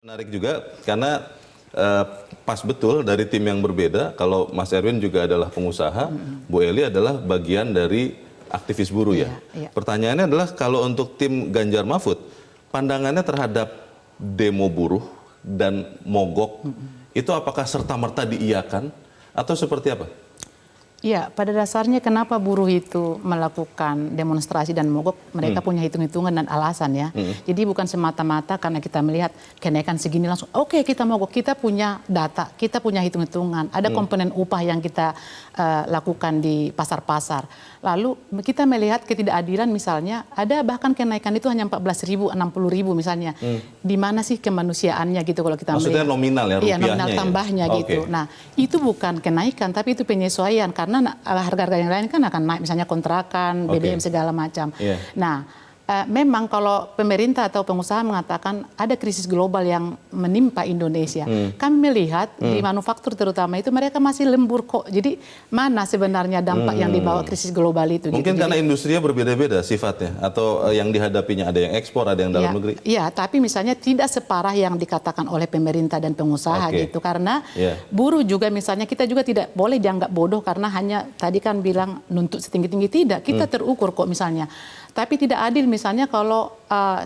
Menarik juga karena pas betul dari tim yang berbeda. Kalau Mas Erwin juga adalah pengusaha, Bu Eli adalah bagian dari aktivis buruh ya. Pertanyaannya adalah kalau untuk tim Ganjar Mahfud, pandangannya terhadap demo buruh dan mogok itu apakah serta-merta diiyakan atau seperti apa? Ya, pada dasarnya kenapa buruh itu melakukan demonstrasi dan mogok, mereka punya hitung-hitungan dan alasan ya. Jadi bukan semata-mata karena kita melihat kenaikan segini langsung, oke, kita mogok, kita punya data, kita punya hitung-hitungan, ada komponen upah yang kita lakukan di pasar-pasar. Lalu kita melihat ketidakadilan misalnya, ada bahkan kenaikan itu hanya 14.000, 60.000 misalnya. Di mana sih kemanusiaannya gitu kalau kita Maksudnya melihat. nominal ya, rupiahnya. Iya, nominal tambahnya gitu. Nah, itu bukan kenaikan, tapi itu penyesuaian karena harga-harga yang lain kan akan naik, misalnya kontrakan, BBM segala macam. Nah, memang kalau pemerintah atau pengusaha mengatakan ada krisis global yang menimpa Indonesia, kami melihat di manufaktur terutama itu mereka masih lembur kok. Jadi mana sebenarnya dampak yang dibawa krisis global itu? Mungkin gitu. Karena industrinya berbeda-beda sifatnya, atau yang dihadapinya ada yang ekspor, ada yang dalam negeri. Iya, tapi misalnya tidak separah yang dikatakan oleh pemerintah dan pengusaha gitu. Karena buruh juga misalnya kita juga tidak boleh dianggap bodoh karena hanya tadi kan bilang nuntut setinggi-tinggi, tidak. Kita terukur kok misalnya. Tapi tidak adil misalnya kalau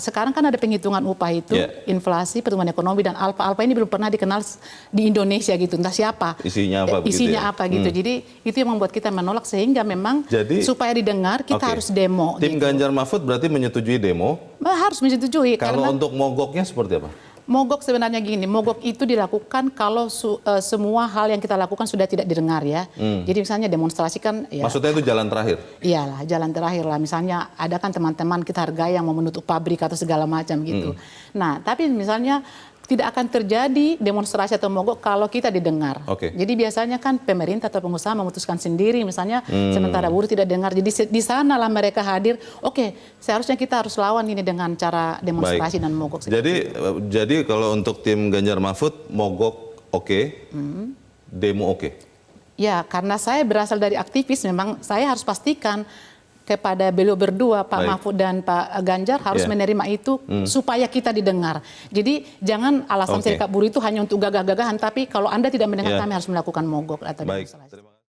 sekarang kan ada penghitungan upah itu, inflasi, pertumbuhan ekonomi, dan alfa-alfa ini belum pernah dikenal di Indonesia gitu, entah siapa. Isinya apa? Isinya apa gitu. Jadi itu yang membuat kita menolak sehingga memang supaya didengar kita harus demo. Tim gitu. Ganjar Mahfud berarti menyetujui demo? Harus menyetujui. Kalau untuk mogoknya seperti apa? Mogok sebenarnya gini, mogok itu dilakukan kalau semua hal yang kita lakukan sudah tidak didengar ya. Jadi misalnya demonstrasi kan ya. Maksudnya itu jalan terakhir? Iyalah, jalan terakhir lah. Misalnya ada kan teman-teman kita hargai yang mau menutup pabrik atau segala macam gitu. Nah, tapi misalnya tidak akan terjadi demonstrasi atau mogok kalau kita didengar. Jadi biasanya kan pemerintah atau pengusaha memutuskan sendiri misalnya, sementara buruh tidak dengar. Jadi di sanalah mereka hadir. Seharusnya kita harus lawan ini dengan cara demonstrasi dan mogok. Jadi kalau untuk tim Ganjar Mahfud mogok demo Ya, karena saya berasal dari aktivis, memang saya harus pastikan kepada beliau berdua, Pak Mahfud dan Pak Ganjar harus menerima itu supaya kita didengar. Jadi jangan alasan serikat buruh itu hanya untuk gagah-gagahan, tapi kalau Anda tidak mendengar kami harus melakukan mogok atau demonstrasi.